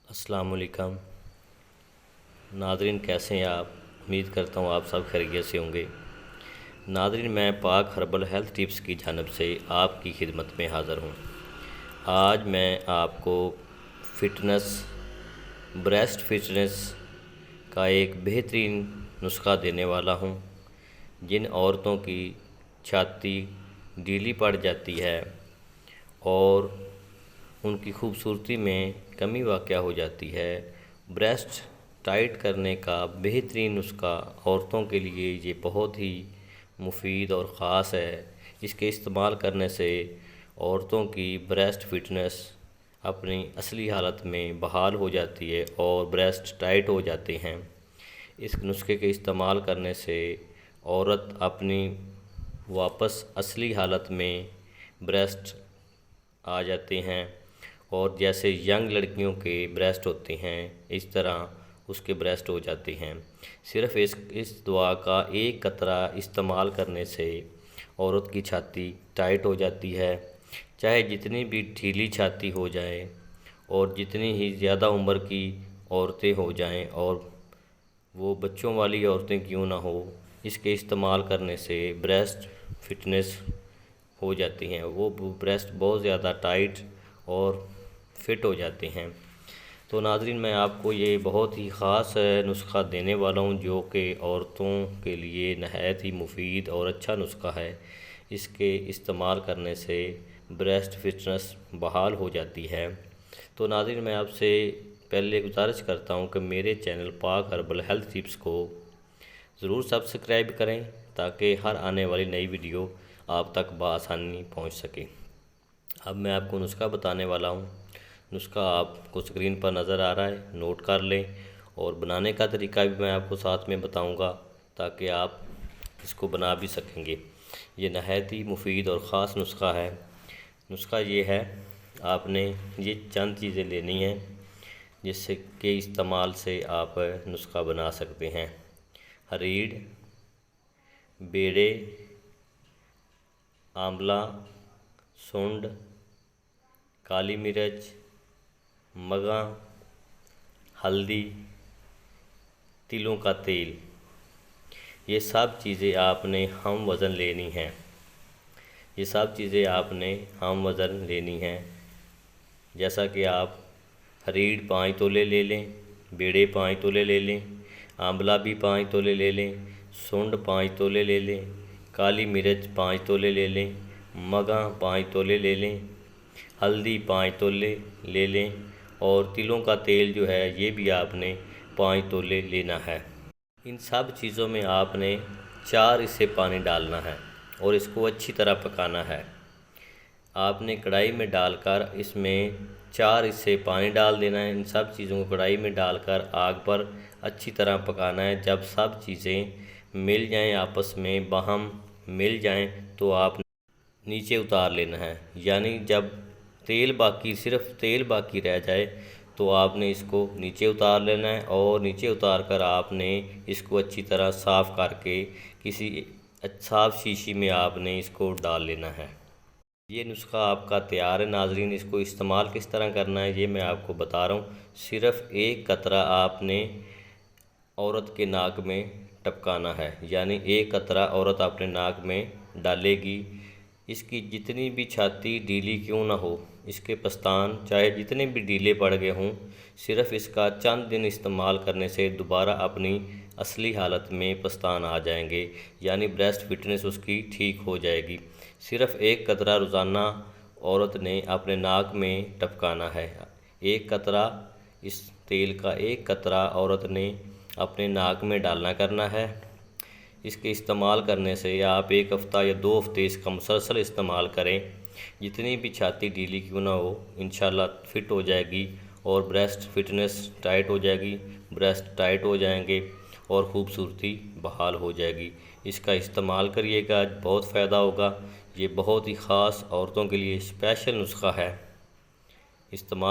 السلام علیکم ناظرین، کیسے ہیں آپ؟ امید کرتا ہوں آپ سب خیریت سے ہوں گے۔ ناظرین، میں پاک ہربل ہیلتھ ٹپس کی جانب سے آپ کی خدمت میں حاضر ہوں۔ آج میں آپ کو بریسٹ فٹنس کا ایک بہترین نسخہ دینے والا ہوں۔ جن عورتوں کی چھاتی ڈھیلی پڑ جاتی ہے اور ان کی خوبصورتی میں کمی واقع ہو جاتی ہے، بریسٹ ٹائٹ کرنے کا بہترین نسخہ عورتوں کے لیے یہ بہت ہی مفید اور خاص ہے۔ اس کے استعمال کرنے سے عورتوں کی بریسٹ فٹنس اپنی اصلی حالت میں بحال ہو جاتی ہے اور بریسٹ ٹائٹ ہو جاتے ہیں۔ اس نسخے کے استعمال کرنے سے عورت اپنی واپس اصلی حالت میں بریسٹ آ جاتے ہیں اور جیسے ینگ لڑکیوں کے بریسٹ ہوتے ہیں اس طرح اس کے بریسٹ ہو جاتے ہیں۔ صرف اس دوا کا ایک قطرہ استعمال کرنے سے عورت کی چھاتی ٹائٹ ہو جاتی ہے، چاہے جتنی بھی ڈھیلی چھاتی ہو جائے اور جتنی ہی زیادہ عمر کی عورتیں ہو جائیں اور وہ بچوں والی عورتیں کیوں نہ ہو، اس کے استعمال کرنے سے بریسٹ فٹنس ہو جاتی ہیں، وہ بریسٹ بہت زیادہ ٹائٹ اور فٹ ہو جاتے ہیں۔ تو ناظرین، میں آپ کو یہ بہت ہی خاص نسخہ دینے والا ہوں جو کہ عورتوں کے لیے نہایت ہی مفید اور اچھا نسخہ ہے۔ اس کے استعمال کرنے سے بریسٹ فٹنس بحال ہو جاتی ہے۔ تو ناظرین، میں آپ سے پہلے گزارش کرتا ہوں کہ میرے چینل پاک ہربل ہیلتھ ٹپس کو ضرور سبسکرائب کریں تاکہ ہر آنے والی نئی ویڈیو آپ تک بآسانی پہنچ سکے۔ اب میں آپ کو نسخہ بتانے والا ہوں۔ نسخہ آپ کو اسکرین پر نظر آ رہا ہے، نوٹ کر لیں، اور بنانے کا طریقہ بھی میں آپ کو ساتھ میں بتاؤں گا تاکہ آپ اس کو بنا بھی سکیں گے۔ یہ نہایت ہی مفید اور خاص نسخہ ہے۔ نسخہ یہ ہے، آپ نے یہ چند چیزیں لینی ہیں جس سے کے استعمال سے آپ نسخہ بنا سکتے ہیں۔ ہریڑ، بیڑے، آملہ، سونڈ، کالی مرچ، مگا، ہلدی، تلوں کا تیل، یہ سب چیزیں آپ نے ہم وزن لینی ہیں۔ یہ سب چیزیں آپ نے ہم وزن لینی ہیں، جیسا کہ آپ ہریڑ 5 تولے لے لیں، بیڑے 5 تولے لے لیں، آملہ بھی 5 تولے لے لیں، سونڈ 5 تولے لے لیں، کالی مرچ 5 تولے لے لیں، مگا 5 تولے لے لیں، ہلدی 5 تولے لے لیں، اور تلوں کا تیل جو ہے یہ بھی آپ نے 5 تولے لینا ہے۔ ان سب چیزوں میں آپ نے 4 حصے پانی ڈالنا ہے اور اس کو اچھی طرح پکانا ہے۔ آپ نے کڑھائی میں ڈال کر اس میں 4 حصے پانی ڈال دینا ہے۔ ان سب چیزوں کو کڑھائی میں ڈال کر آگ پر اچھی طرح پکانا ہے۔ جب سب چیزیں مل جائیں، آپس میں باہم مل جائیں، تو آپ نیچے اتار لینا ہے۔ یعنی جب صرف تیل باقی رہ جائے تو آپ نے اس کو نیچے اتار لینا ہے، اور نیچے اتار کر آپ نے اس کو اچھی طرح صاف کر کے کسی صاف شیشی میں آپ نے اس کو ڈال لینا ہے۔ یہ نسخہ آپ کا تیار ہے۔ ناظرین، اس کو استعمال کس طرح کرنا ہے یہ میں آپ کو بتا رہا ہوں۔ صرف ایک قطرہ آپ نے عورت کے ناک میں ٹپکانا ہے، یعنی ایک قطرہ عورت اپنے ناک میں ڈالے گی۔ اس کی جتنی بھی چھاتی ڈھیلی کیوں نہ ہو، اس کے پستان چاہے جتنے بھی ڈھیلے پڑ گئے ہوں، صرف اس کا چند دن استعمال کرنے سے دوبارہ اپنی اصلی حالت میں پستان آ جائیں گے، یعنی بریسٹ فٹنس اس کی ٹھیک ہو جائے گی۔ صرف ایک قطرہ روزانہ عورت نے اپنے ناک میں ٹپکانا ہے۔ ایک قطرہ اس تیل کا ایک قطرہ عورت نے اپنے ناک میں ڈالنا کرنا ہے۔ اس کے استعمال کرنے سے آپ 1 ہفتہ یا 2 ہفتے اس کا مسلسل استعمال کریں، جتنی بھی چھاتی ڈھیلی کیوں نہ ہو انشاءاللہ فٹ ہو جائے گی اور بریسٹ فٹنس ٹائٹ ہو جائے گی، بریسٹ ٹائٹ ہو جائیں گے اور خوبصورتی بحال ہو جائے گی۔ اس کا استعمال کریے گا، بہت فائدہ ہوگا۔ یہ بہت ہی خاص عورتوں کے لیے اسپیشل نسخہ ہے۔ استعمال